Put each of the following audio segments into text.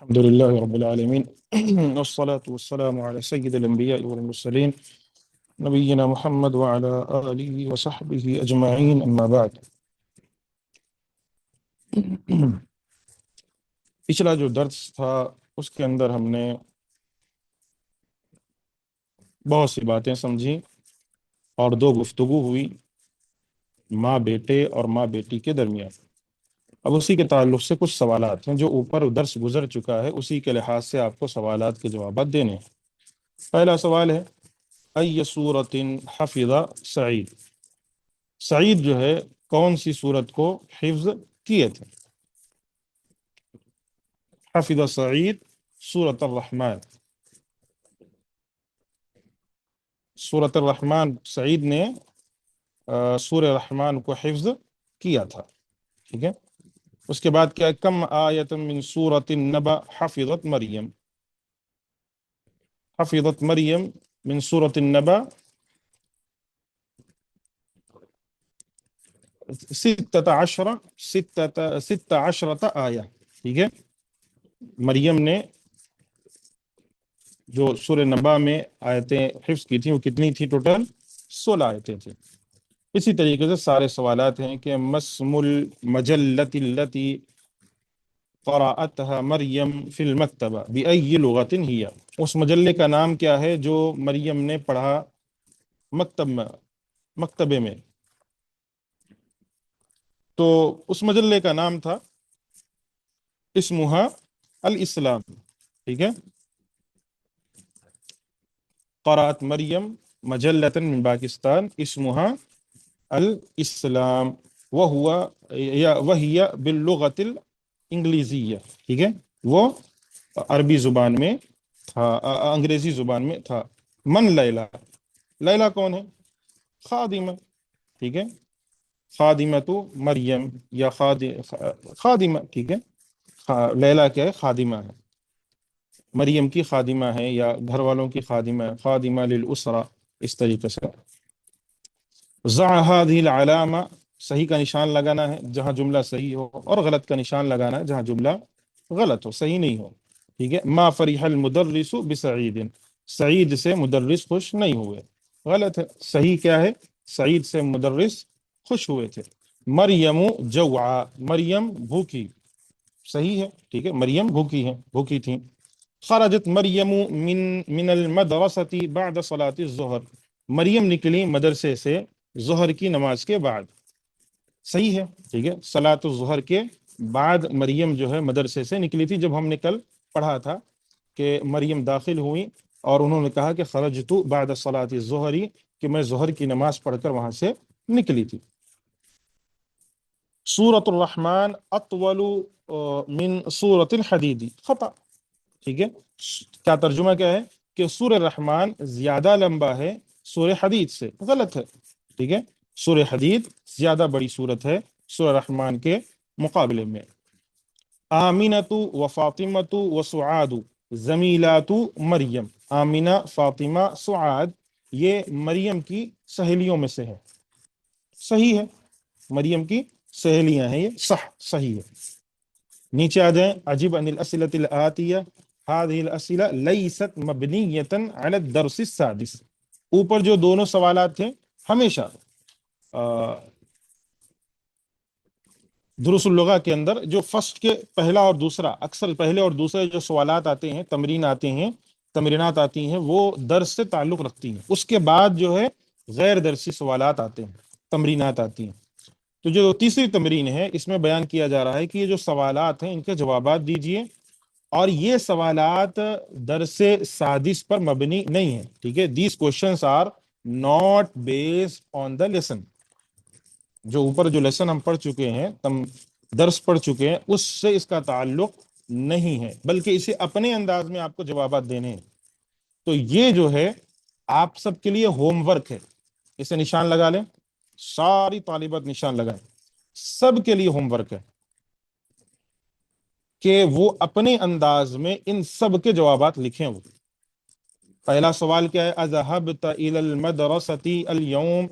الحمد لله رب العالمين والصلاة والسلام على سيد الأنبياء والمرسلين نبينا محمد وعلى آله وصحبه أجمعين أما بعد. پچھلا جو درس تھا اس کے اندر ہم نے بہت سی باتیں سمجھی اور دو گفتگو ہوئی ماں بیٹے اور ماں بیٹی کے درمیان. اب اسی کے تعلق سے کچھ سوالات ہیں جو اوپر درس گزر چکا ہے، اسی کے لحاظ سے آپ کو سوالات کے جوابات دینے ہیں. پہلا سوال ہے ای سورۃ حفظ سعید، سعید جو ہے کون سی سورت کو حفظ کیے تھے؟ حفظ سعید سورۃ الرحمن، سورۃ الرحمن سعید نے سورہ رحمان کو حفظ کیا تھا. ٹھیک ہے، اس کے بعد کیا کم آیت من سورۃ النبأ حفظت مریم، حفظت مریم من سورۃ النبأ ست عشرۃ آیہ. ٹھیک ہے، مریم نے جو سورہ نبا میں آیتیں حفظ کی تھیں وہ کتنی تھی؟ ٹوٹل 16 آیتیں تھیں. اسی طریقے سے سارے سوالات ہیں کہ مسم المجلۃ التی قرأتها مریم فی المکتبہ بأی لغۃ ہی، اس مجلے کا نام کیا ہے جو مریم نے پڑھا مکتبے میں؟ تو اس مجلے کا نام تھا اسمہا الاسلام. ٹھیک ہے، قرأت مریم مجلۃ من پاکستان اسمہا الاسلام وہی باللغت الانگلیزیہ. ٹھیک ہے، وہ عربی زبان میں تھا، انگریزی زبان میں تھا. من لیلا، لیلا کون ہے؟ خادمہ. ٹھیک ہے، خادمۃ مریم یا خادمہ. ٹھیک ہے، لیلا کیا ہے؟ خادمہ ہے، مریم کی خادمہ ہے یا گھر والوں کی خادمہ ہے، خادمہ للاسرہ. اس طریقے سے ضع هذه العلامہ، صحیح کا نشان لگانا ہے جہاں جملہ صحیح ہو، اور غلط کا نشان لگانا ہے جہاں جملہ غلط ہو، صحیح نہیں ہو. ٹھیک ہے، ما فرح المدرس بسعید، سعید سے مدرس خوش نہیں ہوئے، غلط ہے. صحیح کیا ہے؟ سعید سے مدرس خوش ہوئے تھے. مریم جوعا، مریم بھوکی، صحیح ہے. ٹھیک ہے، مریم بھوکی ہیں، بھوکی تھیں. خرجت مریم من المدرسۃ بعد صلاۃ الظہر، مریم نکلی مدرسے سے ظہر کی نماز کے بعد. صحیح ہے. ٹھیک ہے، صلاۃ الظہر کے بعد مریم جو ہے مدرسے سے نکلی تھی. جب ہم نے کل پڑھا تھا کہ مریم داخل ہوئی اور انہوں نے کہا کہ خرجت بعد صلاۃ الظہر، کہ میں ظہر کی نماز پڑھ کر وہاں سے نکلی تھی. سورۃ الرحمن اطول من سورۃ الحدید، خطا. ٹھیک ہے، کیا ترجمہ کیا ہے؟ کہ سورہ رحمان زیادہ لمبا ہے سورہ حدید سے، غلط ہے. ٹھیک ہے، سورہ حدید زیادہ بڑی سورت ہے سورہ رحمان کے مقابلے میں. آمینۃ و فاطمۃ و سعاد زمیلات مریم، آمینہ، فاطمہ، سعاد یہ مریم کی سہیلیوں میں سے ہے. صحیح ہے، مریم کی سہیلیاں ہیں، یہ صحیح ہے. نیچے آ جائیں. عجب ان الاسئلۃ الآتیہ هذه الاسئلہ لیست مبنیۃ علی الدرس السادس، اوپر جو دونوں سوالات تھے ہمیشہ دروس اللغہ کے اندر جو فرسٹ کے پہلا اور دوسرا، اکثر پہلے اور دوسرے جو سوالات آتے ہیں، تمرینات آتی ہیں، وہ درس سے تعلق رکھتی ہیں. اس کے بعد جو ہے غیر درسی سوالات آتے ہیں، تمرینات آتی ہیں. تو جو تیسری تمرین ہے اس میں بیان کیا جا رہا ہے کہ یہ جو سوالات ہیں ان کے جوابات دیجئے، اور یہ سوالات درس سادس پر مبنی نہیں ہیں. ٹھیک ہے، these questions are not based on the lesson. جو اوپر جو لیسن ہم پڑھ چکے ہیں، درس پڑھ چکے ہیں، اس سے اس کا تعلق نہیں ہے، بلکہ اسے اپنے انداز میں آپ کو جوابات دینے ہیں. تو یہ جو ہے آپ سب کے لیے ہوم ورک ہے، اسے نشان لگا لیں، ساری طالبات نشان لگائیں، سب کے لیے ہوم ورک ہے کہ وہ اپنے انداز میں ان سب کے جوابات لکھیں. وہ پہلا سوال کیا ہے؟ اذهبت الى المدرسة اليوم،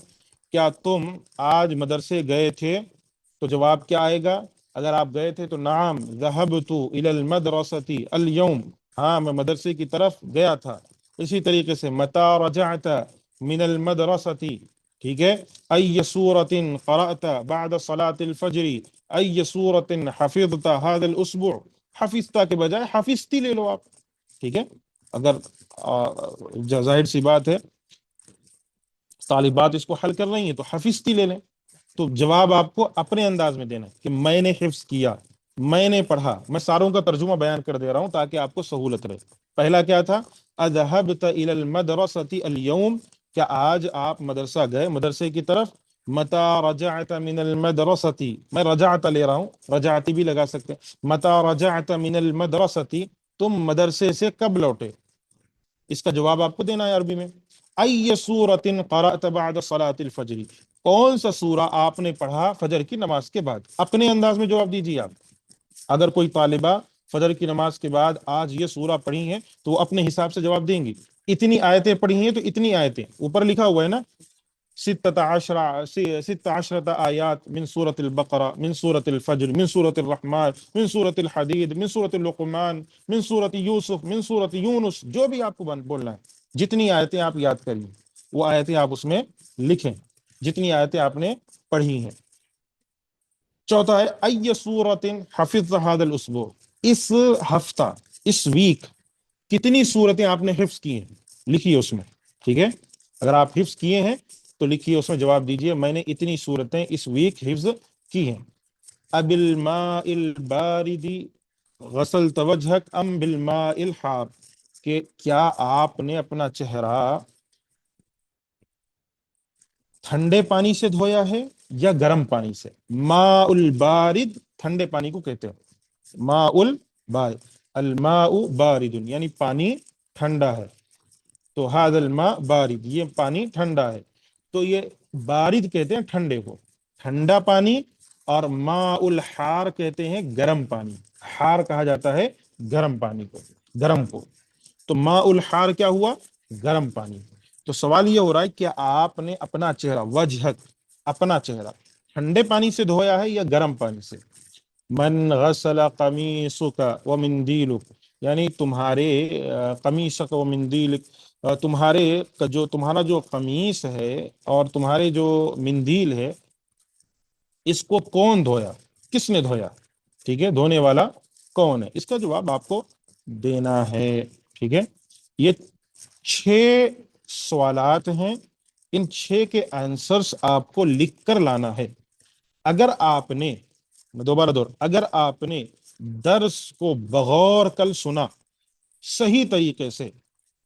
کیا تم آج مدرسے گئے تھے؟ تو جواب کیا آئے گا؟ اگر آپ گئے تھے تو نعم ذهبت الى المدرسة اليوم، ہاں میں مدرسے کی طرف گیا تھا. اسی طریقے سے متى رجعت من المدرسة، ٹھیک ہے، ای سورة قرأت بعد صلاة الفجر، ای سورة حفظت هذا الاسبوع. حفظتا کے بجائے حفظتی لے لو آپ، ٹھیک ہے. اگر ظاہر سی بات ہے طالبات اس کو حل کر رہی ہیں تو حفظتی لے لیں. تو جواب آپ کو اپنے انداز میں دینا ہے کہ میں نے حفظ کیا، میں نے پڑھا. میں ساروں کا ترجمہ بیان کر دے رہا ہوں تاکہ آپ کو سہولت رہے. پہلا کیا تھا؟ اذهبت الى المدرسة اليوم، کیا آج آپ مدرسہ گئے، مدرسے کی طرف. متى رجعت من المدرسة، میں رجعت لے رہا ہوں، رجعتی بھی لگا سکتے ہیں. متى رجعت من المدرسة، تم مدرسے سے کب لوٹے. اس کا جواب آپ کو دینا ہے عربی میں. ای سورۃ قرأت بعد صلاۃ الفجر، کون سا سورہ آپ نے پڑھا فجر کی نماز کے بعد. اپنے انداز میں جواب دیجیے آپ. اگر کوئی طالبہ فجر کی نماز کے بعد آج یہ سورہ پڑھی ہیں تو وہ اپنے حساب سے جواب دیں گی. اتنی آیتیں پڑھی ہیں تو اتنی آیتیں، اوپر لکھا ہوا ہے نا، ست عشرة آیات من سورة البقرة، من سورة الفجر، من سورة الرحمن، من سورة الحدید، من سورة اللقمان، من سورة یوسف، من سورة یونس. جو بھی آپ کو بولنا ہے، جتنی آیتیں آپ یاد کریے وہ آیتیں آپ اس میں لکھیں جتنی آیتیں آپ نے پڑھی ہیں. چوتھا ہے ای سورۃ حفظت هذا الاسبوع، اس ہفتہ، اس ویک کتنی صورتیں آپ نے حفظ کی ہیں، لکھیے اس میں، ٹھیک ہے. اگر آپ حفظ کیے ہیں تو لکھیے اس میں، جواب دیجیے میں نے اتنی صورتیں اس ویک حفظ کی ہیں. اب الماء البارد غسلت وجهك ام بالماء الحار، کہ کیا آپ نے اپنا چہرہ ٹھنڈے پانی سے دھویا ہے یا گرم پانی سے. ماء البارد ٹھنڈے پانی کو کہتے ہیں، ماء البارد، الماء بارد یعنی پانی ٹھنڈا ہے. تو هذا الماء بارد، یہ پانی ٹھنڈا ہے. تو یہ بارد کہتے ہیں ٹھنڈے کو، ٹھنڈا پانی. اور ماء الحار کہتے ہیں گرم پانی، حار کہا جاتا ہے گرم پانی کو، گرم کو. تو ماء الحار کیا ہوا؟ گرم پانی. تو سوال یہ ہو رہا ہے کہ آپ نے اپنا چہرہ، وجہک، اپنا چہرہ ٹھنڈے پانی سے دھویا ہے یا گرم پانی سے. من غسل قمیصک ومندیلک، یعنی تمہارے قمیصک ومندیلک، تمہارا جو قمیص ہے اور تمہارے جو مندیل ہے، اس کو کون دھویا، کس نے دھویا، ٹھیک ہے، دھونے والا کون ہے. اس کا جواب آپ کو دینا ہے، ٹھیک ہے. یہ 6 سوالات ہیں، ان 6 کے آنسرز آپ کو لکھ کر لانا ہے. اگر آپ نے، میں دوبارہ اگر آپ نے درس کو بغور کل سنا صحیح طریقے سے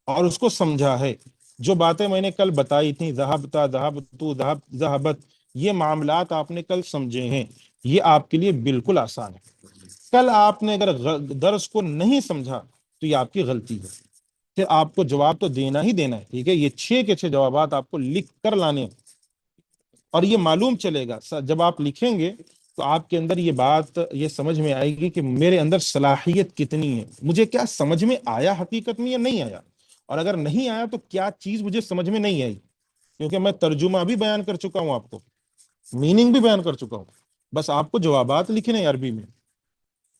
اور اس کو سمجھا ہے، جو باتیں میں نے کل بتائی تھیں، ذہبتا، ذہبتو، ذہبت، یہ معاملات آپ نے کل سمجھے ہیں، یہ آپ کے لیے بالکل آسان ہے. کل آپ نے اگر درس کو نہیں سمجھا تو یہ آپ کی غلطی ہے، پھر آپ کو جواب تو دینا ہی دینا ہے، ٹھیک ہے. یہ 6 کے 6 جوابات آپ کو لکھ کر لانے ہیں. اور یہ معلوم چلے گا جب آپ لکھیں گے تو آپ کے اندر یہ بات یہ سمجھ میں آئے گی کہ میرے اندر صلاحیت کتنی ہے، مجھے کیا سمجھ میں آیا حقیقت میں یا نہیں آیا. اور اگر نہیں آیا تو کیا چیز مجھے سمجھ میں نہیں آئی، کیونکہ میں ترجمہ بھی بیان کر چکا ہوں، آپ کو میننگ بھی بیان کر چکا ہوں، بس آپ کو جوابات لکھنے ہیں عربی میں،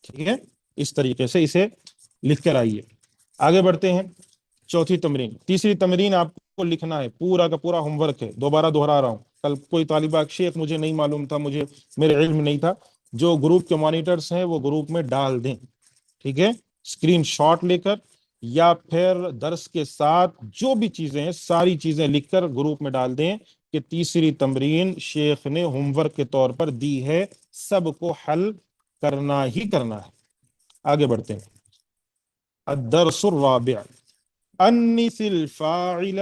ٹھیک ہے. اس طریقے سے اسے لکھ کر آئیے. آگے بڑھتے ہیں. چوتھی تمرین، تیسری تمرین آپ کو لکھنا ہے، پورا کا پورا ہوم ورک ہے. دوبارہ دہرا رہا ہوں، کل کوئی طالبہ شیخ مجھے نہیں معلوم تھا، میرے علم نہیں تھا. جو گروپ کے مانیٹرز ہیں وہ گروپ میں ڈال دیں، ٹھیک ہے، اسکرین شاٹ لے کر یا پھر درس کے ساتھ جو بھی چیزیں ہیں ساری چیزیں لکھ کر گروپ میں ڈال دیں کہ تیسری تمرین شیخ نے ہوم ورک کے طور پر دی ہے، سب کو حل کرنا ہی کرنا ہے. آگے بڑھتے ہیں. الدرس الرابع، انس الفاعل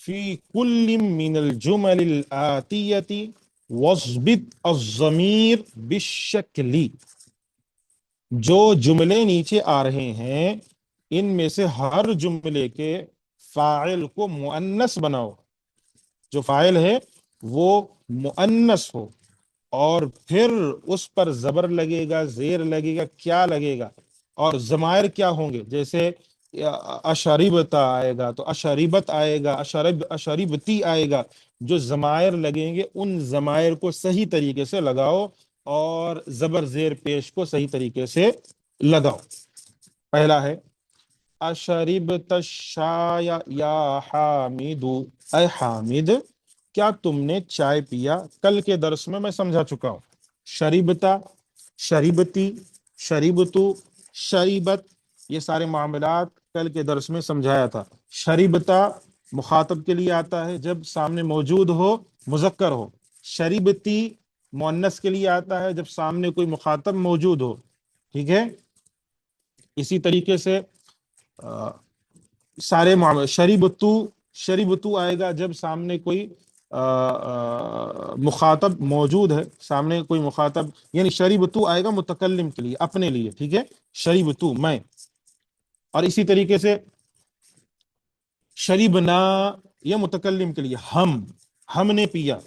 فی کل من الجمل الآتیة واضبط الضمیر بالشکل. جو جملے نیچے آ رہے ہیں ان میں سے ہر جملے کے فاعل کو مؤنث بناؤ، جو فاعل ہے وہ مؤنث ہو، اور پھر اس پر زبر لگے گا، زیر لگے گا، کیا لگے گا، اور ضمائر کیا ہوں گے. جیسے اشربتا آئے گا تو اشربت آئے گا، اشربتی آئے گا. جو ضمائر لگیں گے ان ضمائر کو صحیح طریقے سے لگاؤ اور زبر زیر پیش کو صحیح طریقے سے لگاؤ. پہلا ہے اشربت الشاء یا حامد، اے حامد کیا تم نے چائے پیا؟ کل کے درس میں سمجھا چکا ہوں. شریبتا، شریبتی، شریبتو، شریبت، یہ سارے معاملات کل کے درس میں سمجھایا تھا. شریبتا مخاطب کے لیے آتا ہے جب سامنے موجود ہو، مذکر ہو. شریبتی مؤنث کے لیے آتا ہے جب سامنے کوئی مخاطب موجود ہو. ٹھیک ہے. اسی طریقے سے سارے معاملے شریبتو، شریبتو آئے گا جب سامنے کوئی مخاطب موجود ہے، سامنے کوئی مخاطب، یعنی شریبتو آئے گا متکلم کے لیے، اپنے لیے. ٹھیک ہے. شریبتو میں. اور اسی طریقے سے شریبنا یہ متکلم کے لیے، ہم نے پیا.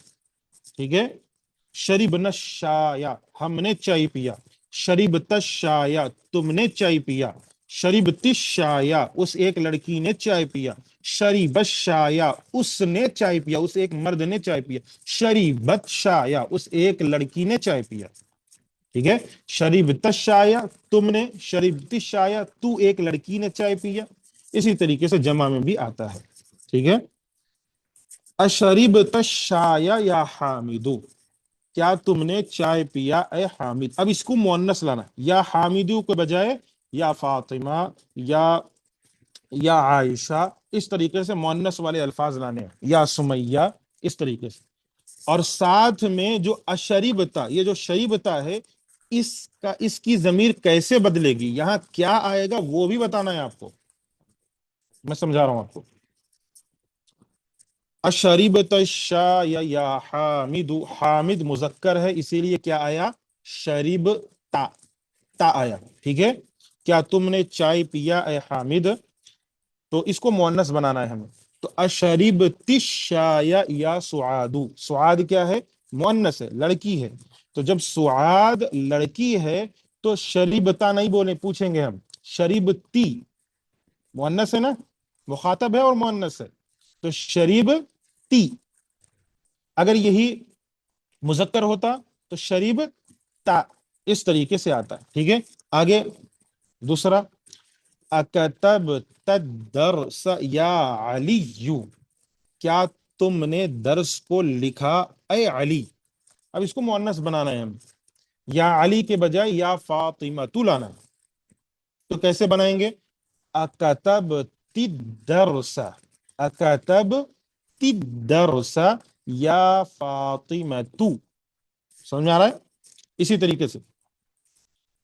ٹھیک ہے. شریبنا الشایا ہم نے چائے پیا. شریبت الشایا تم نے چائے پیا. شریبت الشایا اس ایک لڑکی نے چائے پیا. شریب الشایا اس نے چائے پیا، اس ایک مرد نے چائے پیا. شریبت شایا اس ایک لڑکی نے چائے پیا. ٹھیک ہے. شریبت الشایا تم نے، شریبت الشایا تو ایک لڑکی نے چائے پیا. اسی طریقے سے جمع میں بھی آتا ہے. ٹھیک ہے. اشریبت الشایا یا حامدو کیا تم نے چائے پیا اے حامد. اب اس کو مؤنث لانا، یا حامدو کے بجائے یا فاطمہ، یا عائشہ، اس طریقے سے مؤنث والے الفاظ لانے ہیں. یا سمیہ، اس طریقے سے. اور ساتھ میں جو اشریبتا، یہ جو شریبتا ہے، اس کی ضمیر کیسے بدلے گی، یہاں کیا آئے گا وہ بھی بتانا ہے آپ کو. میں سمجھا رہا ہوں آپ کو. اشریبت الشاء یا حامد، حامد مذکر ہے اسی لیے کیا آیا؟ شریب تا، تا آیا. ٹھیک ہے. کیا تم نے چائے پیا اے حامد، تو اس کو مؤنث بنانا ہے ہمیں. تو اشریبت الشاء یا سعاد، سعاد کیا ہے؟ مؤنث ہے، لڑکی ہے. تو جب سعاد لڑکی ہے تو شریبتا نہیں بولے، پوچھیں گے ہم شریبتی، مؤنث ہے نا، مخاطب ہے اور مؤنث ہے. تو شریب تی. اگر یہی مذکر ہوتا تو شریب تا، اس طریقے سے آتا ہے. ٹھیک ہے. آگے دوسرا اکتب تدرس یا علی، کیا تم نے درس کو لکھا اے علی. اب اس کو مؤنث بنانا ہے ہم، یا علی کے بجائے یا فاطمہ تو لانا. تو کیسے بنائیں گے؟ اکتب تدرس، اکتب تدرس یا فاطمہ تو. سمجھ میں آ رہا ہے؟ اسی طریقے سے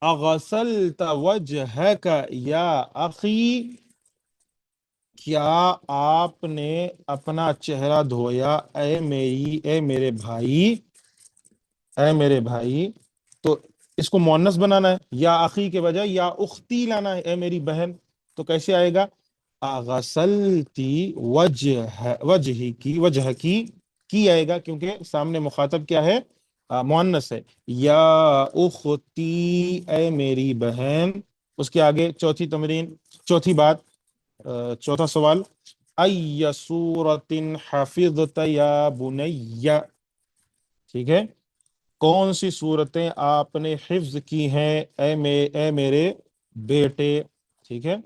اغسلت وجہک یا اخی، کیا آپ نے اپنا چہرہ دھویا اے میرے بھائی، اے میرے بھائی. تو اس کو مؤنث بنانا ہے، یا اخی کے بجائے یا اختی لانا ہے، اے میری بہن. تو کیسے آئے گا؟ غسلتی وجہ کی آئے گا کیونکہ سامنے مخاطب کیا ہے؟ مؤنث ہے. یا اختی اے میری بہن. اس کے آگے چوتھی تمرین، چوتھی بات، چوتھا سوال، ای سورۃ حفظت یا بنی. ٹھیک ہے. کون سی صورتیں آپ نے حفظ کی ہیں اے میرے بیٹے. ٹھیک ہے.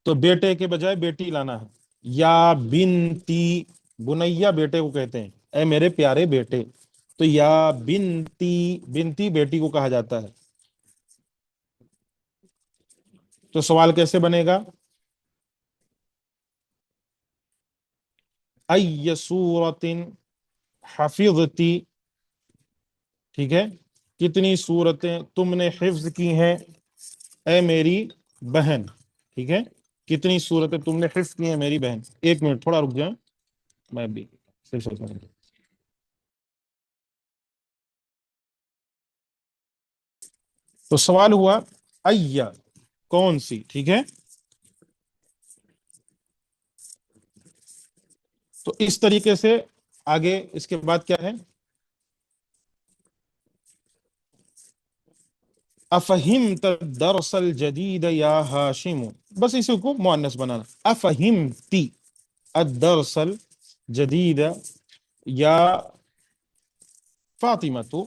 تو بیٹے کے بجائے بیٹی لانا ہے. یا بنتی، بنیا بیٹے کو کہتے ہیں، اے میرے پیارے بیٹے. تو یا بنتی، بنتی بیٹی کو کہا جاتا ہے. تو سوال کیسے بنے گا؟ ای سورۃ حفظتی. ٹھیک ہے. کتنی صورتیں تم نے حفظ کی ہیں اے میری بہن. ٹھیک ہے. کتنی صورتیں تم نے حفظ کی ہیں میری بہن. ایک منٹ تھوڑا رک جائیں، میں بھی صرف سوچ رہا ہوں. تو سوال ہوا ایا، کون سی. ٹھیک ہے. تو اس طریقے سے آگے اس کے بعد کیا ہے؟ افہمت الدرس الجدید یا ہاشم، بس اسی کو مؤنث بنانا. افہمتی الدرس الجدید یا فاطمہ تو.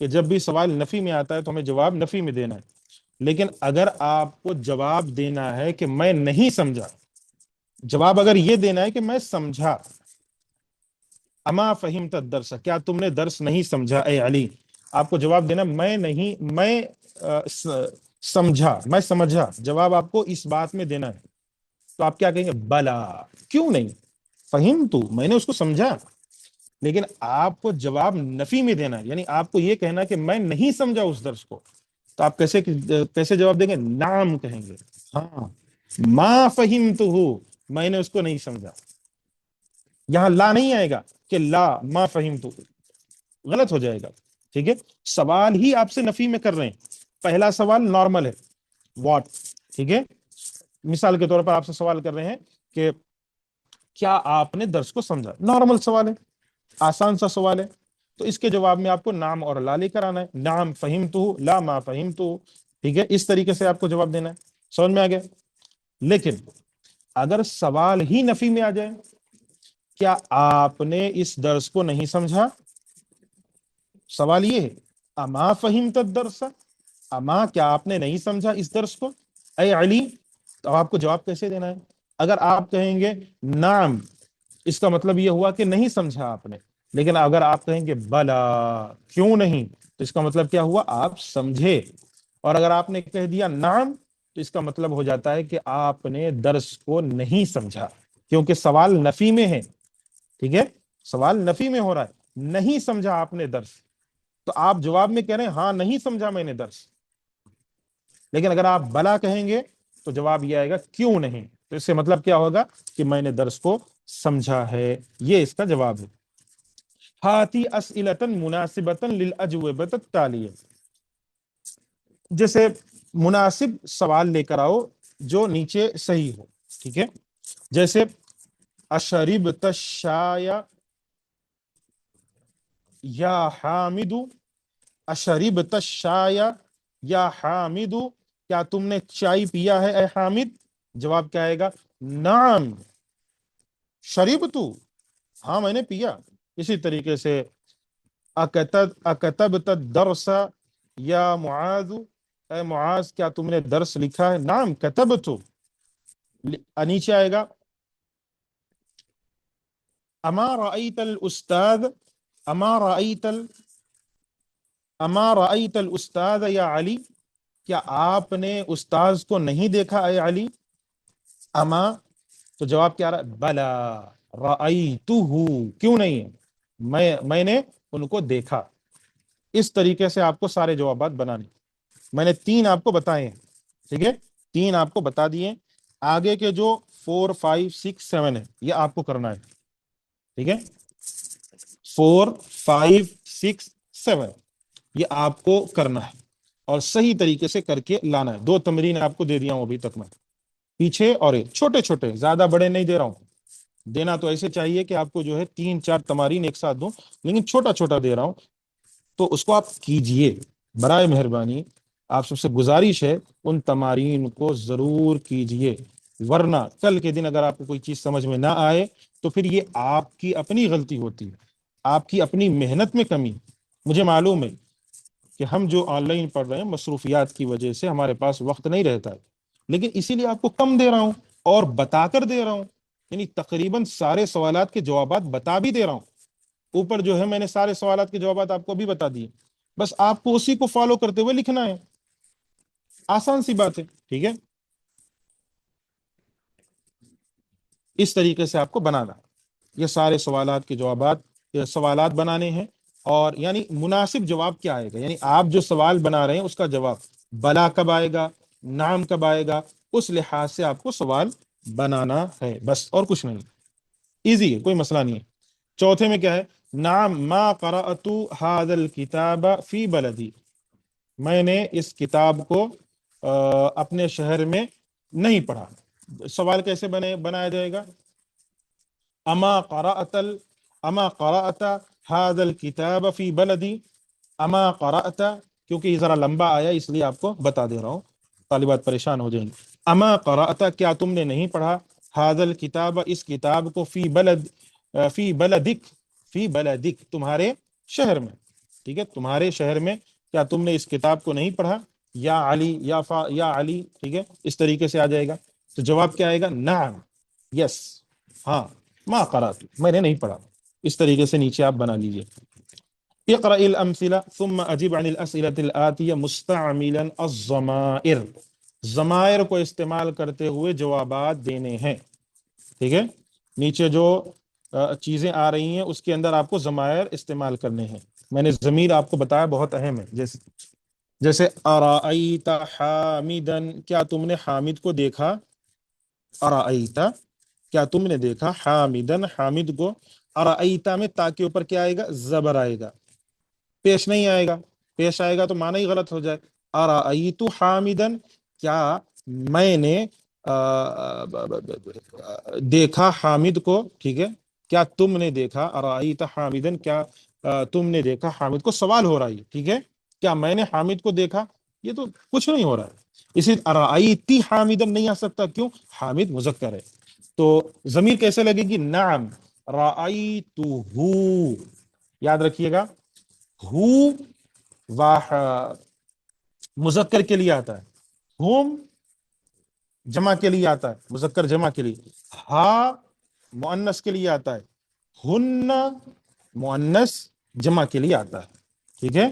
کہ جب بھی سوال نفی میں آتا ہے تو ہمیں جواب نفی میں دینا ہے، لیکن اگر آپ کو جواب دینا ہے کہ میں نہیں سمجھا، جواب اگر یہ دینا ہے کہ میں سمجھا، اما فہمت الدرس، کیا تم نے درس نہیں سمجھا اے علی، آپ کو جواب دینا میں نہیں، میں سمجھا، میں سمجھا، جواب آپ کو اس بات میں دینا ہے، تو آپ کیا کہیں گے؟ بلا، کیوں نہیں، فہم تو، میں نے اس کو سمجھا، لیکن آپ کو جواب نفی میں دینا ہے، یعنی آپ کو یہ کہنا کہ میں نہیں سمجھا اس درس کو، تو آپ کیسے جواب دیں گے؟ نعم کہیں گے، ہاں، ما فہمتہ، میں نے اس کو نہیں سمجھا، یہاں لا نہیں آئے گا کہ لا ما فہمتہ، غلط ہو جائے گا، ٹھیک ہے؟ سوال ہی آپ سے نفی میں کر رہے ہیں، پہلا سوال نارمل ہے، واٹ، ٹھیک ہے؟ مثال کے طور پر آپ سے سوال کر رہے ہیں کہ کیا آپ نے درس کو سمجھا، نارمل سوال ہے، آسان سا سوال ہے، تو اس کے جواب میں آپ کو نام اور لا لے کر آنا ہے، نام فہمتہ، لا ما فہمتہ، ٹھیک ہے؟ اس طریقے سے آپ کو جواب دینا ہے، سمجھ میں آ گیا؟ لیکن اگر سوال ہی نفی میں آ جائے، کیا آپ نے اس درس کو نہیں سمجھا، سوال یہ ہے، اما فہمت الدرس، اما کیا آپ نے نہیں سمجھا اس درس کو اے علی، تو آپ کو جواب کیسے دینا ہے؟ اگر آپ کہیں گے نعم، اس کا مطلب یہ ہوا کہ نہیں سمجھا آپ نے، لیکن اگر آپ کہیں گے بلا، کیوں نہیں، تو اس کا مطلب کیا ہوا؟ آپ سمجھے، اور اگر آپ نے کہہ دیا نعم، تو اس کا مطلب ہو جاتا ہے کہ آپ نے درس کو نہیں سمجھا، کیونکہ سوال نفی میں ہے، ٹھیک ہے؟ سوال نفی میں ہو رہا ہے، نہیں سمجھا آپ نے درس، تو آپ جواب میں کہہ رہے ہیں ہاں نہیں سمجھا میں نے درس، لیکن اگر آپ بلا کہیں گے تو جواب یہ آئے گا کیوں نہیں، تو اس سے مطلب کیا ہوگا؟ کہ میں نے درس کو سمجھا ہے، یہ اس کا جواب ہے۔ ہاتی اسئلۃ مناسبۃ للاجوبۃ التالیہ، جیسے مناسب سوال لے کر آؤ جو نیچے صحیح ہو، ٹھیک ہے؟ جیسے اشربت الشائی یا حامد، اشربت الشائی یا حامد، کیا تم نے چائے پیا ہے اے حامد، جواب کیا آئے گا؟ نعم شربت، ہاں میں نے پیا۔ اسی طریقے سے اکتبت الدرس یا معاذ، اے معاذ کیا تم نے درس لکھا ہے، نعم کتبت، نیچے آئے گا اما رأیت الاستاذ، اما رأیت اما رأیت الاستاذ یا علی، کیا آپ نے استاذ کو نہیں دیکھا اے علی، اما، تو جواب کیا رہا ہے؟ بلا رأیتہ، کیوں نہیں، میں نے ان کو دیکھا۔ اس طریقے سے آپ کو سارے جوابات بنانے، میں نے 3 آپ کو بتائے ہیں، ٹھیک ہے؟ 3 آپ کو بتا دیے، آگے کے جو 4 5 6 7 ہے یہ آپ کو کرنا ہے، ٹھیک ہے؟ 4 5 6 7 یہ آپ کو کرنا ہے اور صحیح طریقے سے کر کے لانا ہے۔ 2 تمرین آپ کو دے دیا ہوں ابھی تک میں، پیچھے اور چھوٹے چھوٹے، زیادہ بڑے نہیں دے رہا ہوں، دینا تو ایسے چاہیے کہ آپ کو جو ہے 3 4 تمارین ایک ساتھ دوں، لیکن چھوٹا چھوٹا دے رہا ہوں، تو اس کو آپ کیجئے برائے مہربانی، آپ سب سے گزارش ہے ان تمارین کو ضرور کیجئے، ورنہ کل کے دن اگر آپ کو کوئی چیز سمجھ میں نہ آئے تو پھر یہ آپ کی اپنی غلطی ہوتی ہے، آپ کی اپنی محنت میں کمی۔ مجھے معلوم ہے کہ ہم جو آن لائن پڑھ رہے ہیں مصروفیات کی وجہ سے ہمارے پاس وقت نہیں رہتا ہے، لیکن اسی لیے آپ کو کم دے رہا ہوں اور بتا کر دے رہا ہوں، یعنی تقریباً سارے سوالات کے جوابات بتا بھی دے رہا ہوں، اوپر جو ہے میں نے سارے سوالات کے جوابات آپ کو بھی بتا دیے، بس آپ کو اسی کو فالو کرتے ہوئے لکھنا ہے، آسان سی بات ہے، ٹھیک ہے؟ اس طریقے سے آپ کو بنانا، یہ سارے سوالات کے جوابات، یہ سوالات بنانے ہیں، اور یعنی مناسب جواب کیا آئے گا، یعنی آپ جو سوال بنا رہے ہیں اس کا جواب بلا کب آئے گا، نام کب آئے گا، اس لحاظ سے آپ کو سوال بنانا ہے، بس اور کچھ نہیں، ایزی ہے، کوئی مسئلہ نہیں ہے۔ چوتھے میں کیا ہے؟ نعم ما قرأت هذا الكتاب فی بلدی، میں نے اس کتاب کو اپنے شہر میں نہیں پڑھا، سوال کیسے بنایا جائے گا؟ اما قرأت هذا الكتاب فی بلدی، اما قرأت، کیونکہ یہ ذرا لمبا آیا اس لیے آپ کو بتا دے رہا ہوں، طالبات پریشان ہو جائیں گے۔ اما قرأت، کیا تم نے نہیں پڑھا، هذا الكتاب، اس کتاب کو، فی بلدک، فی بلدک تمہارے شہر میں، ٹھیک ہے, تمہارے شہر میں کیا تم نے اس کتاب کو نہیں پڑھا, یا علی یا علی, ٹھیک ہے, اس طریقے سے آ جائے گا. تو جواب کیا آئے گا, نعم, یس, ہاں, ما قرأت, میں نے نہیں پڑھا. اس طریقے سے نیچے آپ بنا لیجئے. اقرأ الامثلة ثم اجب عن الاسئلة الآتية مستعملا الضمائر, ضمائر کو استعمال کرتے ہوئے جوابات دینے ہیں. ٹھیک ہے, نیچے جو چیزیں آ رہی ہیں اس کے اندر آپ کو ضمائر استعمال کرنے ہیں. میں نے ضمیر آپ کو بتایا بہت اہم ہے. جیسے ارأیت حامدا, کیا تم نے حامد کو دیکھا, ارأیت, کیا تم نے دیکھا, حامدا, حامد کو. ارأیت میں تا کے اوپر کیا آئے گا, زبر آئے گا, پیش نہیں آئے گا. پیش آئے گا تو معنی ہی غلط ہو جائے. ارأیت حامدا, کیا میں نے دیکھا حامد کو, ٹھیک ہے, کیا تم نے دیکھا, ارأیت حامدا, کیا تم نے دیکھا حامد کو. سوال ہو رہا ہے, ٹھیک ہے, کیا میں نے حامد کو دیکھا, یہ تو کچھ نہیں ہو رہا ہے. اسی ارأیتی حامدا نہیں آ سکتا, کیوں, حامد مذکر ہے. تو ضمیر کیسے لگے گی, نعم رأیتہ, یاد رکھیے گا, ہو مذکر کے لیے آتا ہے, ہم جمع کے لیے آتا ہے, مذکر جمع کے لیے. ہا مؤنث کے لیے آتا ہے, ہن مؤنث جمع کے لیے آتا ہے. ٹھیک ہے,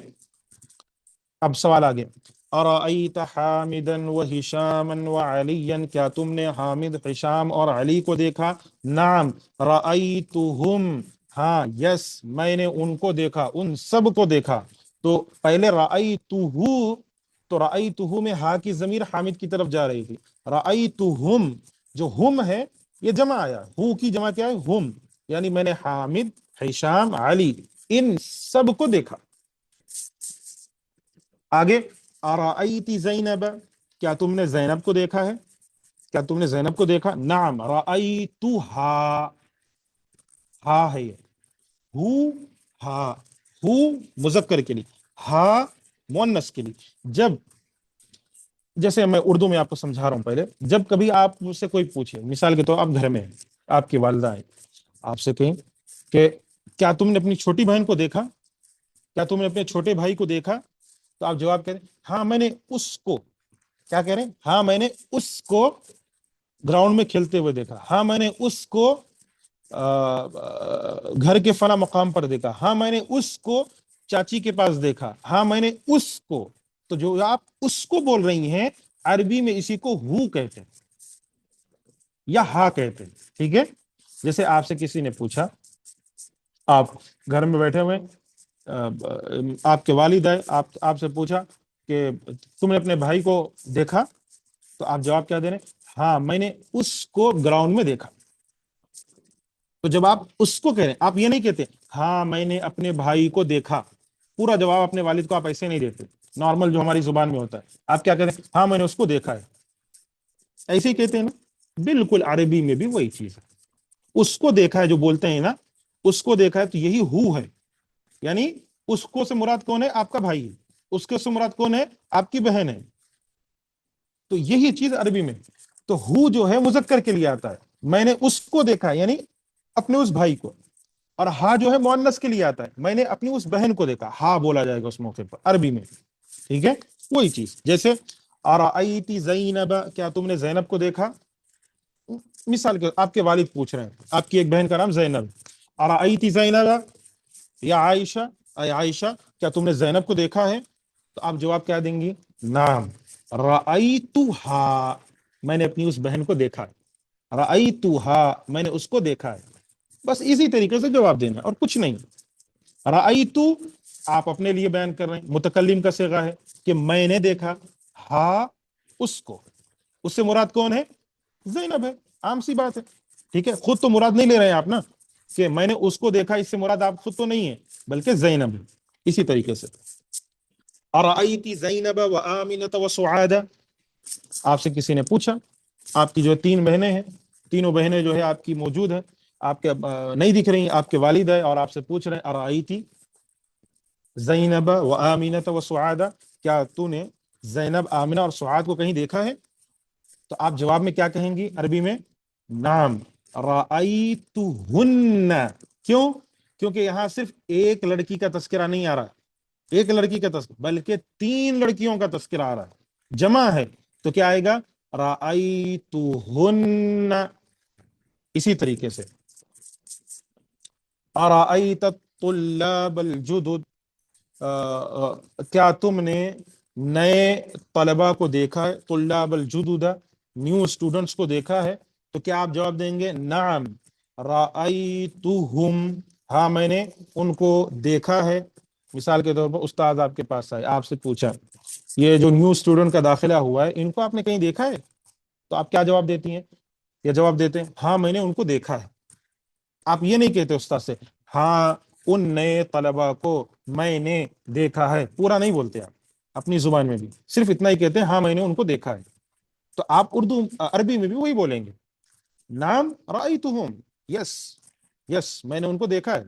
اب سوال آگے. ارأیت حامدا وہشاما وعلیا, کیا تم نے حامد, ہشام اور علی کو دیکھا. نعم رأیتہم, ہاں, یس, میں نے ان کو دیکھا, ان سب کو دیکھا. تو پہلے رأیتہ, تو رأیتہ میں ہا کی ضمیر حامد کی طرف جا رہی تھی. رأیتہم, جو ہم ہے یہ جمع آیا, ہو کی جمع کیا ہے, ہم, یعنی میں نے حامد, ہشام, علی, ان سب کو دیکھا. آگے, ارأیت زینب, کیا تم نے زینب کو دیکھا ہے, کیا تم نے زینب کو دیکھا. نعم رأیتہا, ہا ہے, ہو, ہا, ہو مذکر کے لیے, ہا مؤنث کے لیے. جیسے میں اردو میں آپ کو سمجھا رہا ہوں پہلے, جب کبھی آپ مجھ سے کوئی پوچھے, مثال کے طور آپ گھر میں ہیں, آپ کی والدہ ہے, آپ سے کہیں کہ کیا تم نے اپنی چھوٹی بہن کو دیکھا, کیا تم نے اپنے چھوٹے بھائی کو دیکھا, تو آپ جواب کریں ہاں میں نے اس کو, کیا کہہ رہے ہیں, ہاں میں نے اس کو گراؤنڈ میں کھیلتے ہوئے دیکھا, ہاں میں نے اس کو گھر کے فلاں مقام پر دیکھا, ہاں میں نے اس کو چاچی کے پاس دیکھا, ہاں میں نے اس کو. تو جو آپ اس کو بول رہی ہیں, عربی میں اسی کو ہو کہتے ہیں یا ہا کہتے ہیں. ٹھیک ہے, جیسے آپ سے کسی نے پوچھا, آپ گھر میں بیٹھے ہوئے, آپ کے والد ہے, آپ سے پوچھا کہ تم نے اپنے بھائی کو دیکھا, تو آپ جواب کیا دے رہے ہیں, ہاں میں نے اس کو گراؤنڈ میں دیکھا. تو جب آپ اس کو کہہ رہے ہیں, آپ یہ نہیں کہتے ہاں میں نے اپنے بھائی کو دیکھا, پورا جواب اپنے والد کو آپ ایسے نہیں دیتے نارمل جو ہماری زبان میں ہوتا ہے. آپ کیا کہتے ہیں, ہاں میں نے اس کو دیکھا ہے, ایسے ہی کہتے ہیں نا. بالکل عربی میں بھی وہی چیز ہے, اس کو دیکھا ہے جو بولتے ہیں نا, اس کو دیکھا ہے, تو یہی ہو ہے. یعنی اس کو سے مراد کون ہے, آپ کا بھائی ہے, اس کے سے مراد کون ہے, آپ کی بہن ہے. تو یہی چیز عربی میں. تو ہو جو ہے مذکر کے لیے آتا ہے, میں نے اس کو دیکھا یعنی اپنے اس بھائی کو. اور ہا جو ہے مؤنث کے لیے آتا ہے, میں نے اپنی اس بہن کو دیکھا, ہا بولا جائے گا اس موقع پر عربی میں. ٹھیک ہے, وہی چیز. جیسے ارأیت زینب, کیا تم نے زینب کو دیکھا. مثال کے آپ کے والد پوچھ رہے ہیں, آپ کی ایک بہن کا نام زینب, ارأیت زینب یا عائشہ, اے عائشہ کیا تم نے زینب کو دیکھا ہے. تو آپ جواب کیا دیں گی, نعم رأیتہا, میں نے اپنی اس بہن کو دیکھا, رأیتہا میں نے اس کو دیکھا ہے. بس اسی طریقے سے جواب دینا اور کچھ نہیں. رأیتو آپ اپنے لیے بیان کر رہے ہیں, متکلم کا صیغہ ہے کہ میں نے دیکھا, ہا اس کو, اس سے مراد کون ہے, زینب ہے, عام سی بات ہے. ٹھیک ہے, خود تو مراد نہیں لے رہے ہیں آپ نا کہ میں نے اس کو دیکھا, اس سے مراد آپ خود تو نہیں ہے بلکہ زینب ہے. اسی طریقے سے ارأیت زینب وآمنة وسعادة, آپ سے کسی نے پوچھا, آپ کی جو 3 بہنیں ہیں, تینوں بہنیں جو ہے آپ کی موجود ہیں, آپ کے نہیں دکھ رہی, آپ کے والد ہے, اور آپ سے پوچھ رہے ہیں ارأیت زینب وآمنة وسعادة, کیا تو نے زینب, آمنہ اور سعاد کو کہیں دیکھا ہے. تو آپ جواب میں کیا کہیں گی عربی میں, نعم رأیتہن. کیوں, کیونکہ یہاں صرف ایک لڑکی کا تذکرہ نہیں آ رہا, ایک لڑکی کا تذکرہ بلکہ 3 لڑکیوں کا تذکرہ آ رہا ہے، جمع ہے تو کیا آئے گا؟ رأیتہن. اسی طریقے سے ارأیت الطلاب الجدد، کیا تم نے نئے طلبا کو دیکھا ہے؟ طلاب الجدد، نیو اسٹوڈنٹس کو دیکھا ہے؟ تو کیا آپ جواب دیں گے؟ نعم رأیتہم، ہاں میں نے ان کو دیکھا ہے. مثال کے طور پر استاد آپ کے پاس آئے، آپ سے پوچھا یہ جو نیو اسٹوڈنٹ کا داخلہ ہوا ہے ان کو آپ نے کہیں دیکھا ہے؟ تو آپ کیا جواب دیتی ہیں یا جواب دیتے ہیں؟ ہاں میں نے ان کو دیکھا ہے. آپ یہ نہیں کہتے استاد سے ہاں ان نئے طلبا کو میں نے دیکھا ہے، پورا نہیں بولتے آپ اپنی زبان میں بھی، صرف اتنا ہی کہتے ہیں ہاں میں نے ان کو دیکھا ہے. تو آپ عربی میں بھی وہی بولیں گے، نعم رأیتہم، یس یس میں نے ان کو دیکھا ہے.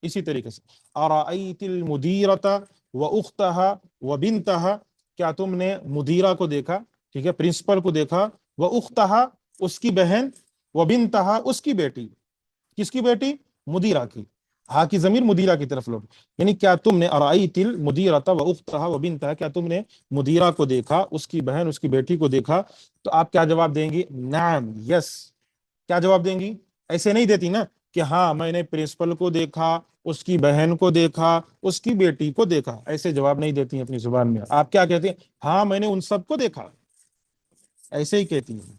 اسی طریقے سے ارأیت المدیرۃ واختها وبنتها، کیا تم نے مدیرہ کو دیکھا، ٹھیک ہے، پرنسپل کو دیکھا، واختها اس کی بہن، وبنتها اس کی بیٹی. کس کی بیٹی؟ مدیرہ کی. ہاں کی ضمیر مدیرہ کی طرف لوٹ، یعنی کیا تم نے ارأیت المدیرۃ واختها وبنتها، کیا تم نے مدیرہ کو دیکھا، اس کی بہن اس کی بیٹی کو دیکھا؟ تو آپ کیا جواب دیں گی؟ نعم یس. کیا جواب دیں گی؟ ایسے نہیں دیتی نا کہ ہاں میں نے پرنسپل کو دیکھا، اس کی بہن کو دیکھا، اس کی بیٹی کو دیکھا، ایسے جواب نہیں دیتی اپنی زبان میں. آپ کیا کہتے ہیں؟ ہاں میں نے ان سب کو دیکھا، ایسے ہی کہتی ہیں.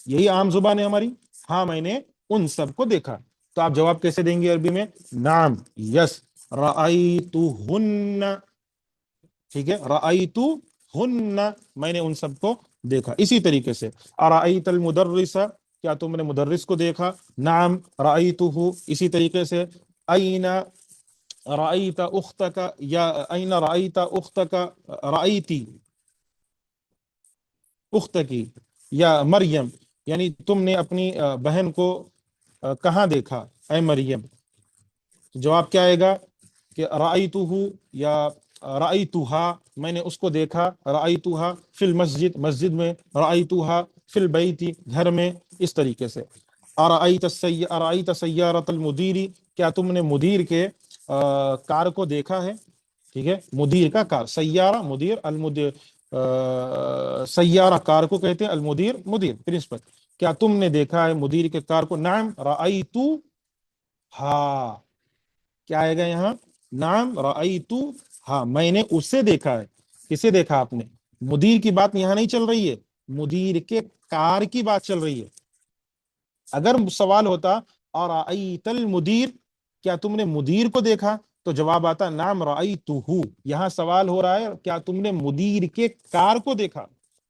یہی عام زبان ہے ہماری، ہاں میں نے ان سب کو دیکھا. تو آپ جواب کیسے دیں گے عربی میں؟ نعم یس رأیتہن، ٹھیک ہے، رأیتہن میں نے ان سب کو دیکھا. اسی طریقے سے ارأیت المدرس، کیا تم نے مدرس کو دیکھا؟ نعم رأیتہ. اسی طریقے سے این رأیت اختک، یا این رأیت اختک، رأیتی اخت کی، یا مریم، یعنی تم نے اپنی بہن کو کہاں دیکھا اے مریم؟ جواب کیا آئے گا کہ رأیتہ یا رأیتہا میں نے اس کو دیکھا، رأیتہا فی المسجد مسجد میں، رأیتہا فی البیت گھر میں. اس طریقے سے ارأیت سیارۃ المدیری، کیا تم نے مدیر کے کار کو دیکھا ہے؟ ٹھیک ہے، مدیر کا کار، سیارہ مدیر، المدیر سیارہ کار کو کہتے ہیں، المدیر مدیر پرنسپل. کیا تم نے دیکھا ہے مدیر کے کار کو؟ نعم رأیتو، ہاں کیا آئے گا یہاں؟ نعم رأیتو، ہاں میں نے اسے دیکھا ہے. کسے دیکھا آپ نے؟ مدیر کی بات یہاں نہیں چل رہی ہے، مدیر کے کار کی بات چل رہی ہے. اگر سوال ہوتا اور رأیت المدیر، کیا تم نے مدیر کو دیکھا، تو جواب آتا نعم رأیتہ. یہاں سوال ہو رہا ہے کیا تم نے مدیر کے کار کو دیکھا،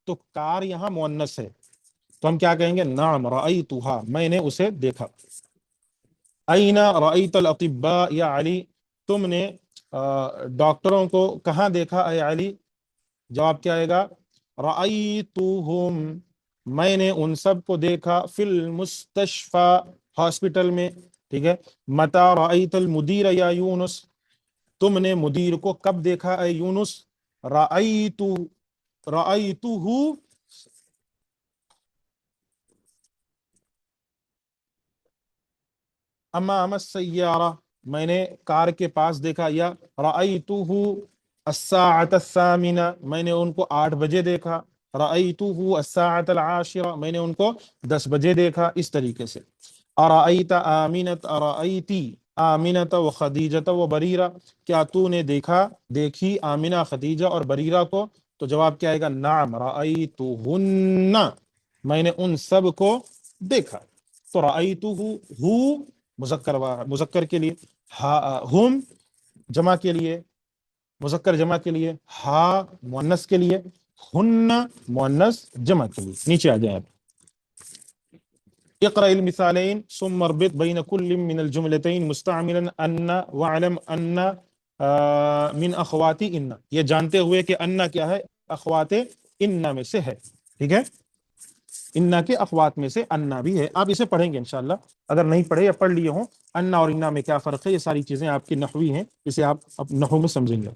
تو کار یہاں مؤنث ہے، تو ہم کیا کہیں گے؟ نعم رأیتہا میں نے اسے دیکھا. این رأیت الاطباء یا علی، تم نے ڈاکٹروں کو کہاں دیکھا اے علی؟ جواب کیا آئے گا؟ رأیتہم میں نے ان سب کو دیکھا، فی المستشفى ہاسپٹل میں. ٹھیک ہے، متی رأیت المدیر یا یونس، تم نے مدیر کو کب دیکھا اے یونس؟ رأیتہ امام السیارہ میں نے کار کے پاس دیکھا، یا رأیتہ الساعة الثامنة میں نے ان کو 8 بجے دیکھا، رأیتہ الساعة العاشرة میں نے ان کو 10 بجے دیکھا. اس طریقے سے ارأیت آمنۃ ارأیتی آمنۃ و خدیجۃ و بریرہ، کیا تو نے دیکھا دیکھی آمنہ خدیجہ اور بریرہ کو؟ تو جواب کیا آئے گا؟ نعم رأیتہن میں نے ان سب کو دیکھا. تو رأیتہ ہو مذکر کے لیے، ہم جمع کے لیے، مذکر جمع کے لیے، ہا مؤنث کے لیے، ہن مؤنث جمع کے لیے. نیچے آ جائیں آپ. اقرأ المثالين ثم اربط بين كل من الجملتين مستعملا ان واعلم ان من اخوات ان، یہ جانتے ہوئے کہ ان کیا ہے؟ اخوات ان میں سے ہے. ٹھیک ہے، انا کے اخوات میں سے انا بھی ہے. آپ اسے پڑھیں گے انشاءاللہ، اگر نہیں پڑھے یا پڑھ لیے ہوں انا اور انا میں کیا فرق ہے، یہ ساری چیزیں آپ کی نحوی ہیں، اسے آپ نحو میں سمجھیں گے.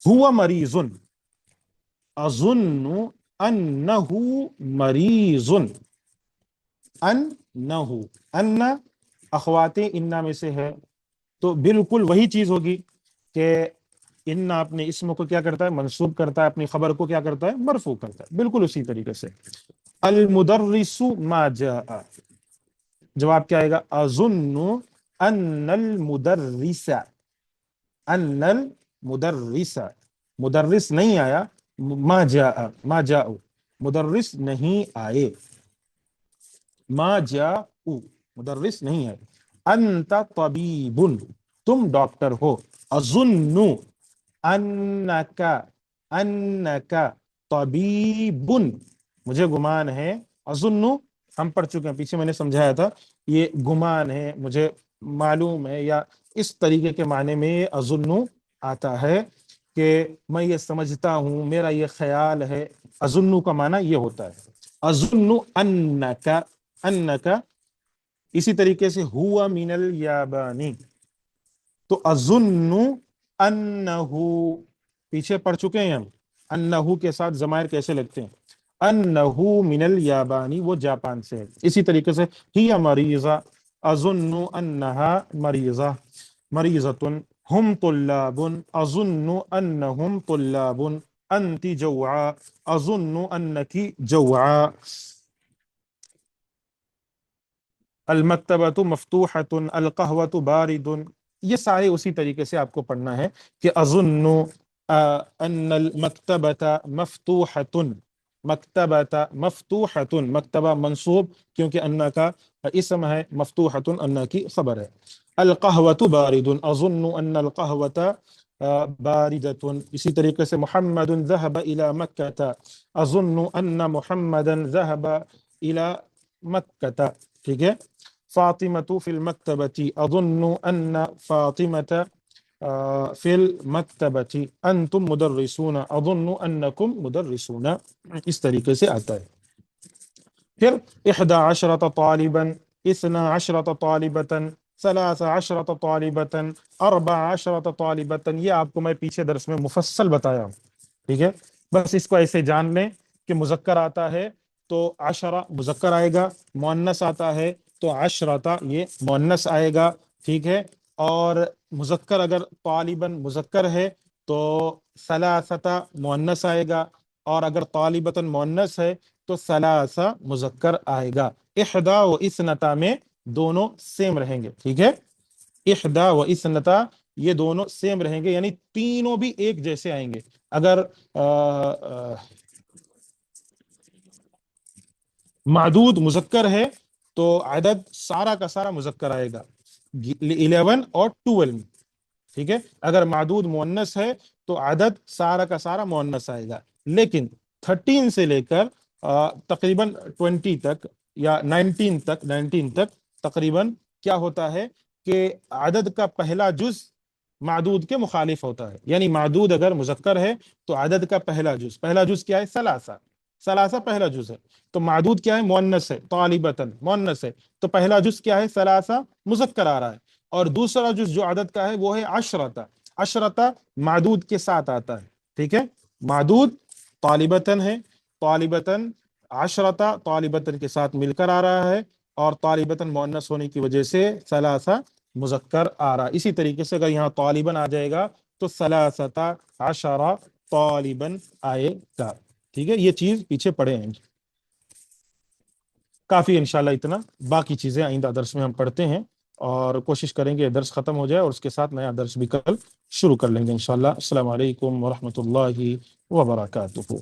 ہوا مریض، اظن انہ مریض، انہ ان اخوات انا میں سے ہے، تو بالکل وہی چیز ہوگی کہ ان اپنے اسم کو کیا کرتا ہے؟ منصوب کرتا ہے، اپنی خبر کو کیا کرتا ہے؟ مرفوع کرتا ہے. بالکل اسی طریقے سے المدرس ما جاء، جواب کیا آئے گا؟ اظن ان المدرس، ان المدرس، مدرس نہیں آیا، ما جاء، ما جاء، مدرس نہیں آئے، ما جاء، مدرس نہیں آئے. انت طبیب، تم ڈاکٹر ہو. اظن انک، انک طبیب، مجھے گمان ہے. اظن ہم پڑھ چکے ہیں پیچھے، میں نے سمجھایا تھا یہ گمان ہے، مجھے معلوم ہے، یا اس طریقے کے معنی میں اظن آتا ہے کہ میں یہ سمجھتا ہوں، میرا یہ خیال ہے. اظن کا معنی یہ ہوتا ہے. اظن انک، انک اسی طریقے سے ہوا من الیابانی، تو اظن انہو پیچھے پڑھ چکے ہیں ہم، انہو کے ساتھ ضمائر کیسے لگتے ہیں؟ انہو من الیابانی، وہ جاپان سے ہے. اسی طریقے سے ہی مریضہ، اظن انہا مریضہ، مریضۃ، ہم طلاب، اظن انہم طلاب، انت جوعاء، اظن انکی جوعاء. المکتبۃ مفتوحۃ، القہوۃ بارد. یہ سارے اسی طریقے سے آپ کو پڑھنا ہے کہ اظن ان المکتبۃ مفتوحۃ، مکتبۃ مفتوحۃ، مکتبہ منصوب کیونکہ انا کا اسم ہے، مفتوحۃ انا کی خبر ہے. القہوۃ بارد، اظن ان القہوۃ باردۃ. اسی طریقے سے محمد ذهب الى مکہ، اظن ان محمدا ذهب الى مکہ. ٹھیک ہے. فاطمۃ فی المکتبۃ، اظن ان فاطمۃ فی المکتبۃ. انتم مدرسون، اظن انکم مدرسون. اس طریقے سے آتا ہے. پھر 11 طالبا، 12 طالبة، 13 طالبة، 14 طالبة. یہ آپ کو میں پیچھے درس میں مفصل بتایا ہوں. ٹھیک ہے. بس اس کو ایسے جان لیں کہ مذکر آتا ہے تو 10 مذکر آئے گا، مؤنث آتا ہے تو 10 یہ مؤنث آئے گا. ٹھیک ہے. اور مذکر اگر طالباً مذکر ہے تو 3 مؤنث آئے گا، اور اگر طالبتاً مؤنث ہے تو 3 مذکر آئے گا. 11 و 12 میں دونوں سیم رہیں گے. ٹھیک ہے. 11 و 12 یہ دونوں سیم رہیں گے، یعنی تینوں بھی ایک جیسے آئیں گے. اگر معدود مذکر ہے تو عدد سارا کا سارا مذکر آئے گا 11 اور 12 میں. ٹھیک ہے. اگر معدود مؤنث ہے تو عدد سارا کا سارا مؤنث آئے گا. لیکن 13 سے لے کر تقریباً 20 تک یا 19 تک تقریباً کیا ہوتا ہے کہ عدد کا پہلا جز معدود کے مخالف ہوتا ہے. یعنی معدود اگر مذکر ہے تو عدد کا پہلا جز کیا ہے؟ ثلاثہ پہلا جز ہے. تو معدود کیا ہے؟ مؤنث ہے، طالبتاً مؤنث ہے، تو پہلا جز کیا ہے؟ ثلاثہ مذکر آ رہا ہے. اور دوسرا جز جو عدد کا ہے وہ ہے 10، 10 معدود کے ساتھ آتا ہے. ٹھیک ہے. معدود طالبتاً ہے، طالبتاً 10 طالبتاً کے ساتھ مل کر آ رہا ہے، اور طالبتاً مؤنث ہونے کی وجہ سے ثلاثہ مذکر آ رہا ہے. اسی طریقے سے اگر یہاں طالباً آ جائے گا تو 13 طالباً آئے گا. ٹھیک ہے. یہ چیز پیچھے پڑے ہیں. کافی انشاءاللہ اتنا، باقی چیزیں آئندہ درس میں ہم پڑھتے ہیں، اور کوشش کریں گے درس ختم ہو جائے اور اس کے ساتھ نیا درس بھی کل شروع کر لیں گے انشاءاللہ. السلام علیکم ورحمۃ اللہ وبرکاتہ.